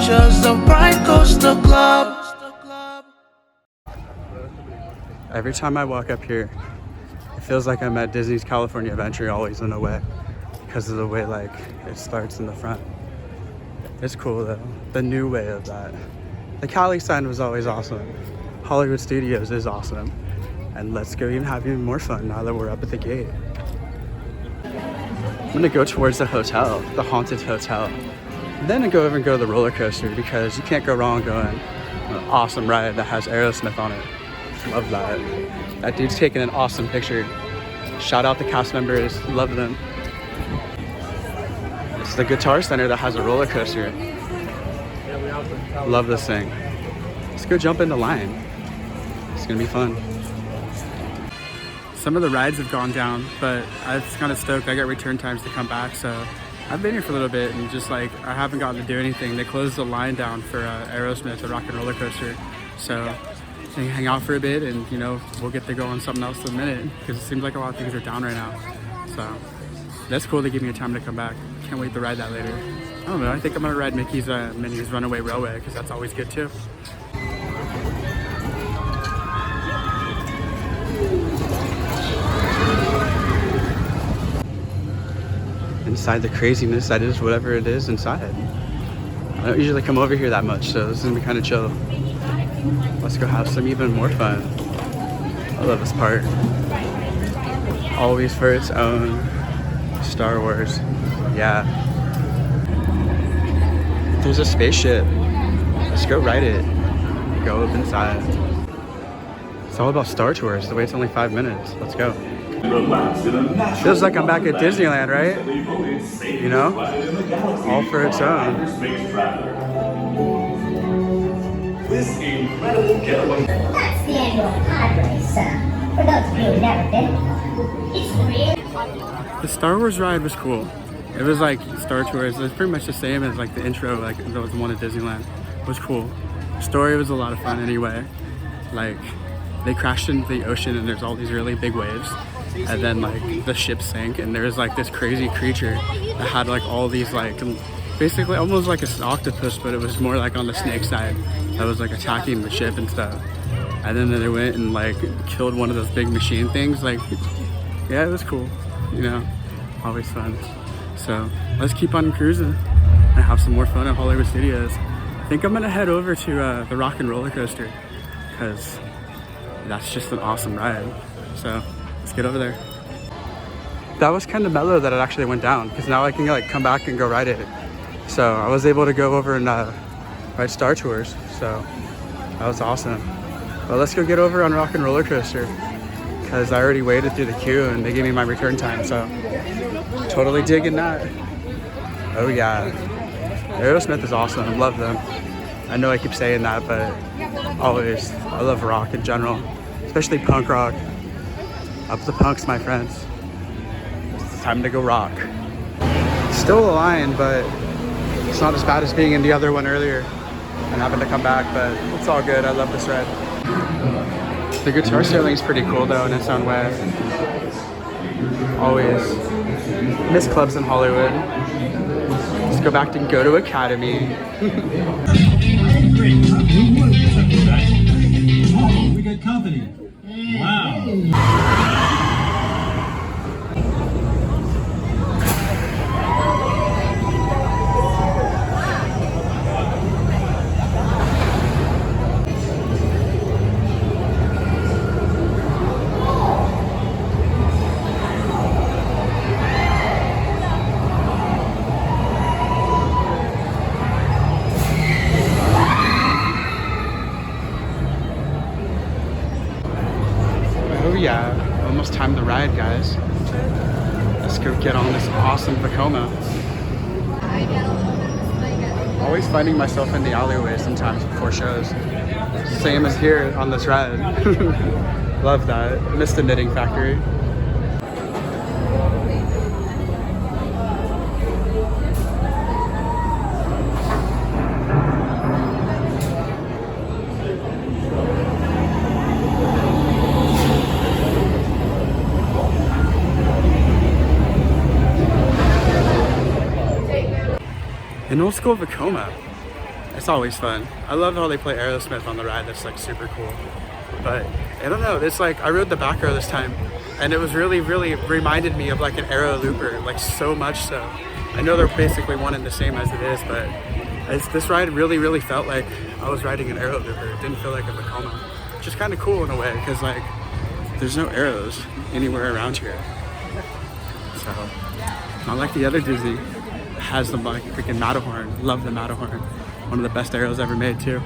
pictures of Pride Coaster Club. Every time I walk up here, it feels like I'm at Disney's California Adventure, always in a way, because of the way like it starts in the front. It's cool though, the new way of that. The Cali sign was always awesome. Hollywood Studios is awesome. And let's go even have even more fun now that we're up at the gate. I'm gonna go towards the hotel, the haunted hotel. And then I go over and go to the roller coaster because you can't go wrong going on an awesome ride that has Aerosmith on it. Love that. That dude's taking an awesome picture. Shout out the cast members, love them. It's the Guitar Center that has a roller coaster. Love this thing. Let's go jump in the line. It's gonna be fun. Some of the rides have gone down, but I was kind of stoked. I got return times to come back, so I've been here for a little bit and just like I haven't gotten to do anything. They closed the line down for Aerosmith, the Rockin Roller Coaster, so I can hang out for a bit and you know we'll get to go on something else in a minute because it seems like a lot of things are down right now. So that's cool. They give me a time to come back. Can't wait to ride that later. I don't know. I think I'm gonna ride Mickey's Minnie's Runaway Railway because that's always good too. Inside the craziness that is whatever it is inside. I don't usually come over here that much, so this is gonna be kind of chill. Let's go have some even more fun. I love this part. Always for its own. Star Wars. Yeah. There's a spaceship. Let's go ride it. Go up inside. It's all about Star Tours. The wait's only 5 minutes. Let's go. Feels like I'm back at Disneyland, right? You know? All for its own. This incredible getaway. That's the annual pod race, for those of you who've never been. It's really... The Star Wars ride was cool. It was like Star Tours. It was pretty much the same as like the intro, like there was one at Disneyland. It was cool. The story was a lot of fun anyway. Like they crashed into the ocean and there's all these really big waves. And then like the ship sank and there was like this crazy creature that had like all these like basically almost like an octopus, but it was more like on the snake side that was like attacking the ship and stuff. And then they went and like killed one of those big machine things. Like yeah, it was cool, you know, always fun. So let's keep on cruising and have some more fun at Hollywood Studios. I think I'm gonna head over to the Rockin Roller Coaster because that's just an awesome ride. So let's get over there. That was kind of mellow that it actually went down because now I can like come back and go ride it. So I was able to go over and ride Star Tours. So that was awesome. But let's go get over on Rockin Roller Coaster because I already waited through the queue and they gave me my return time. So totally digging that. Oh yeah. Aerosmith is awesome. Love them. I know I keep saying that, but always. I love rock in general, especially punk rock. Up the punks, my friends. It's time to go rock. Still a line, but it's not as bad as being in the other one earlier and having to come back, but it's all good. I love this ride. The guitar sailing is pretty cool though in its own way. Always miss clubs in Hollywood. Let's go back and go to Academy. We got company. Wow. Yeah, almost time to ride, guys. Let's go get on this awesome Vekoma. Always finding myself in the alleyway sometimes before shows. Same as here on this ride. Love that. Missed the knitting factory. An old school Vekoma. It's always fun. I love how they play Aerosmith on the ride. That's like super cool. But I don't know, it's like I rode the back row this time and it was really reminded me of like an Aero Looper, like so much so. I know they're basically one and the same as it is, but this ride really felt like I was riding an Aero Looper. It didn't feel like a Vekoma, which is kind of cool in a way because like there's no arrows anywhere around here. So not like the other Disney. It has the like freaking Matterhorn. Love the Matterhorn. One of the best arrows ever made too.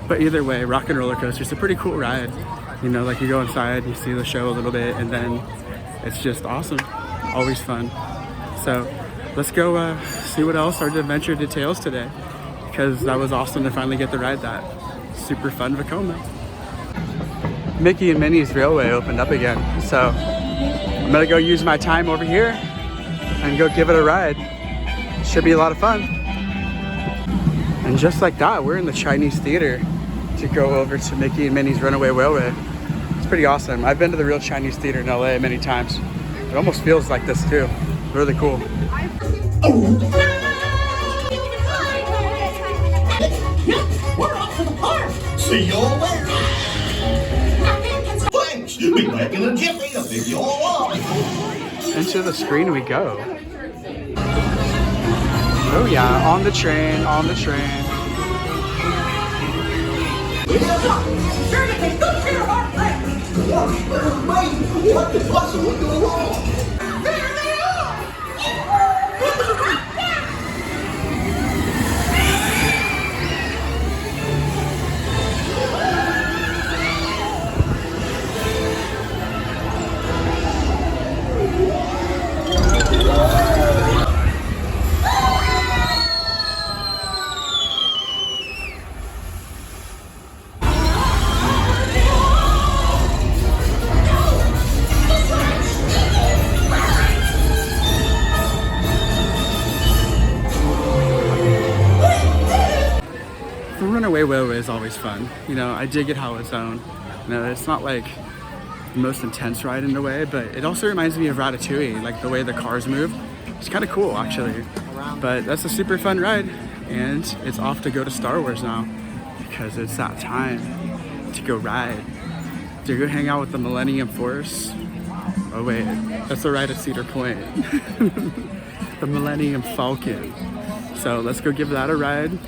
But either way, Rockin Roller Coaster is a pretty cool ride. You know, like you go inside, you see the show a little bit, and then it's just awesome. Always fun. So let's go see what else our adventure details today, because that was awesome to finally get to ride that. Super fun Vekoma. Mickey and Minnie's Railway opened up again, so I'm gonna go use my time over here and go give it a ride. Should be a lot of fun. And just like that, we're in the Chinese theater to go over to Mickey and Minnie's Runaway Railway. It's pretty awesome. I've been to the real Chinese theater in LA many times. It almost feels like this too. Really cool. We're off to the park. See you all later. Thanks. Be back in a jiffy. I'll leave you all alone. Into the screen we go. Oh yeah, on the train, on the train. What is possibly going on? There they are! Runaway Railway is always fun. You know, I dig it how it's own. You know, it's not like the most intense ride in a way, but it also reminds me of Ratatouille, like the way the cars move. It's kind of cool actually. But that's a super fun ride, and it's off to go to Star Wars now because it's that time to go ride. To go hang out with the Millennium Force. Oh wait, that's the ride at Cedar Point. The Millennium Falcon. So let's go give that a ride.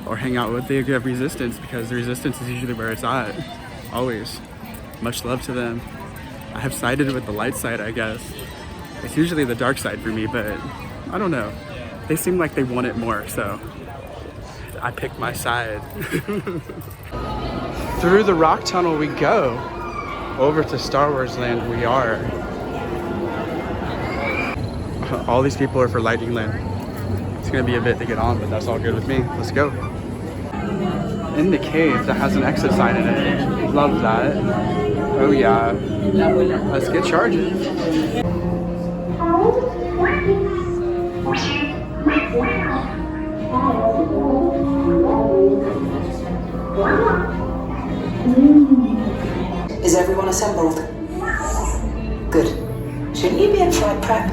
Or hang out with the Resistance, because the Resistance is usually where it's at. Always. Much love to them. I have sided with the light side, I guess. It's usually the dark side for me, but I don't know. They seem like they want it more, so I picked my side. Through the rock tunnel we go. Over to Star Wars Land we are. All these people are for Lightning Land. It's gonna be a bit to get on, but that's all good with me. Let's go. In the cave that has an exit sign in it. Love that. Oh yeah. Let's get charging. Is everyone assembled? Good. Shouldn't you be in flight prep?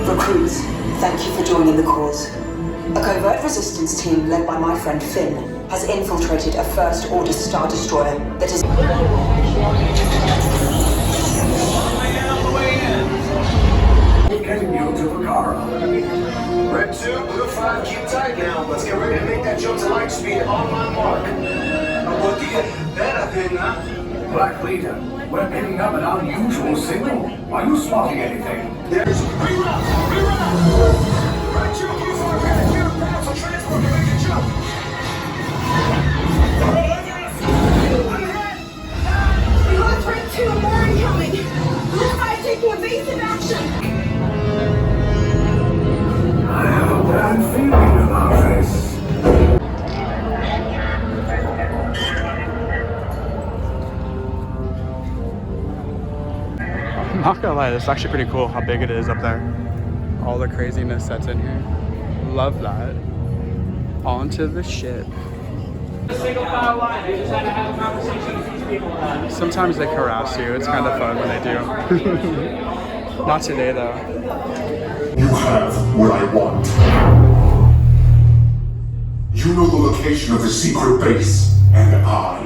Recruits, thank you for joining the cause. A covert resistance team led by my friend Finn has infiltrated a First Order Star Destroyer that is... Getting you to Pagara. Red 2, Blue 5, keep tight now. Let's get ready to make that jump to light speed on my mark. Black Leader, we're picking up an unusual signal. Are you spotting anything? There's reroute! Red 2, Blue 5, get a gear pass or transport to make a jump. Lost Red 2, more incoming. Blue 5 taking evasive action. I have a bad feeling about this. I'm not gonna lie, it's actually pretty cool how big it is up there. All the craziness that's in here. Love that. Onto the ship. Sometimes they harass you. It's kind of fun when they do. Not today though. You have what I want. You know the location of the secret base, and I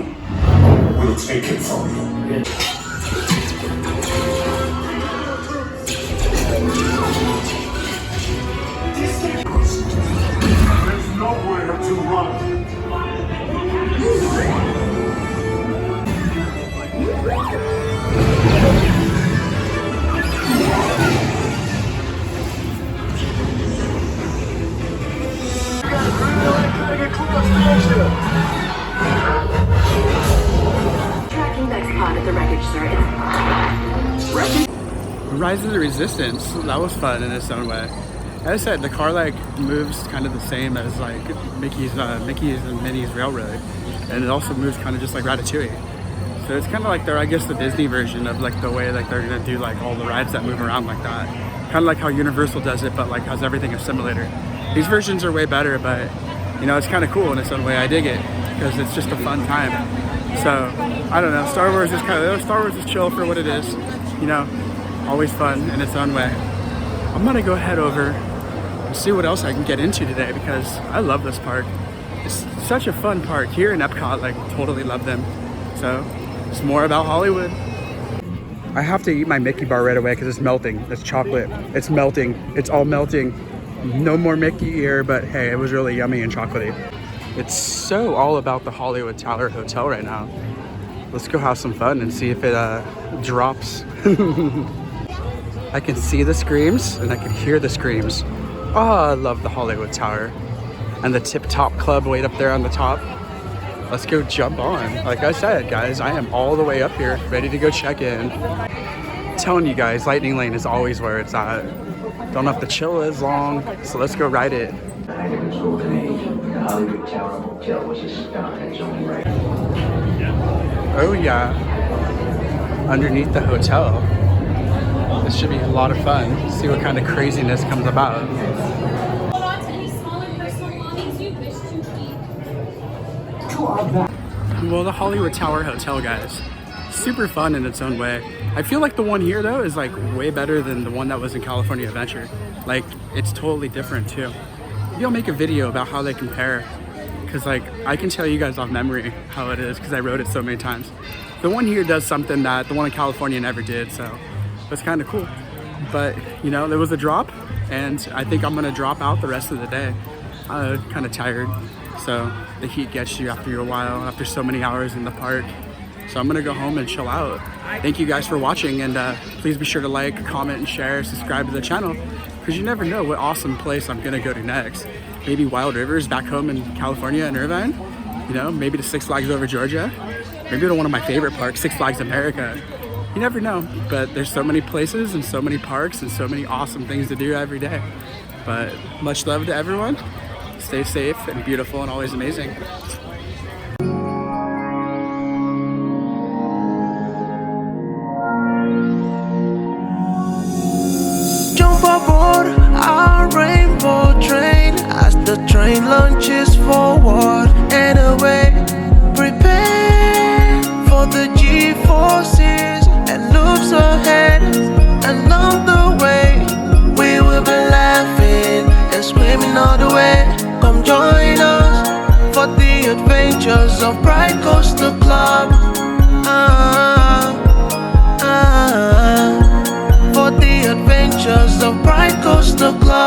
will take it from you. There's nowhere to run. Tracking next pod at the wreckage, sir. Rise of the Resistance, that was fun in its own way. As I said, the car like moves kind of the same as like Mickey's and Minnie's Railroad, and it also moves kind of just like Ratatouille. So it's kind of like I guess the Disney version of like the way like they're gonna do like all the rides that move around like that. Kind of like how Universal does it, but like has everything a simulator. These versions are way better, but you know, it's kind of cool in its own way. I dig it because it's just a fun time. So I don't know. Star Wars is chill for what it is. You know, always fun in its own way. I'm gonna go head over and see what else I can get into today because I love this park. It's such a fun park here in Epcot. Like totally love them. So it's more about Hollywood. I have to eat my Mickey bar right away because it's melting. It's chocolate. It's melting. It's all melting. No more Mickey here, but hey, it was really yummy and chocolatey. It's so all about the Hollywood Tower Hotel right now. Let's go have some fun and see if it drops. I can see the screams and I can hear the screams. Oh, I love the Hollywood Tower. And the Tip Top Club way up there on the top. Let's go jump on. Like I said, guys, I am all the way up here, ready to go check in. I'm telling you guys, Lightning Lane is always where it's at. Don't have to chill as long, so let's go ride it. Back in the golden age, the Hollywood Tower Hotel was a star in its own right. Oh yeah, underneath the hotel. This should be a lot of fun. See what kind of craziness comes about. Hold on to any smaller personal belongings you wish to keep. Well, the Hollywood Tower Hotel, guys, super fun in its own way. I feel like the one here though is like way better than the one that was in California Adventure. Like it's totally different too. Maybe I'll make a video about how they compare, because like I can tell you guys off memory how it is because I rode it so many times. The one here does something that the one in California never did, so it's kind of cool. But you know, there was a drop and I think I'm gonna drop out the rest of the day. I'm kind of tired, so the heat gets you after a while, after so many hours in the park. So I'm gonna go home and chill out. Thank you guys for watching, and please be sure to like, comment, and share, subscribe to the channel, because you never know what awesome place I'm gonna go to next. Maybe Wild Rivers back home in California in Irvine, you know, maybe to Six Flags Over Georgia, maybe to one of my favorite parks, Six Flags America. You never know, but there's so many places and so many parks and so many awesome things to do every day. But much love to everyone. Stay safe and beautiful and always amazing. Jump aboard our rainbow train as the train launches forward and away. Prepare for the G-forces and loops ahead. Along the way, we will be laughing and screaming all the way. Come join us for the adventures of Rockin Roller Coaster Club. For the adventures of Rockin Roller Coaster Club.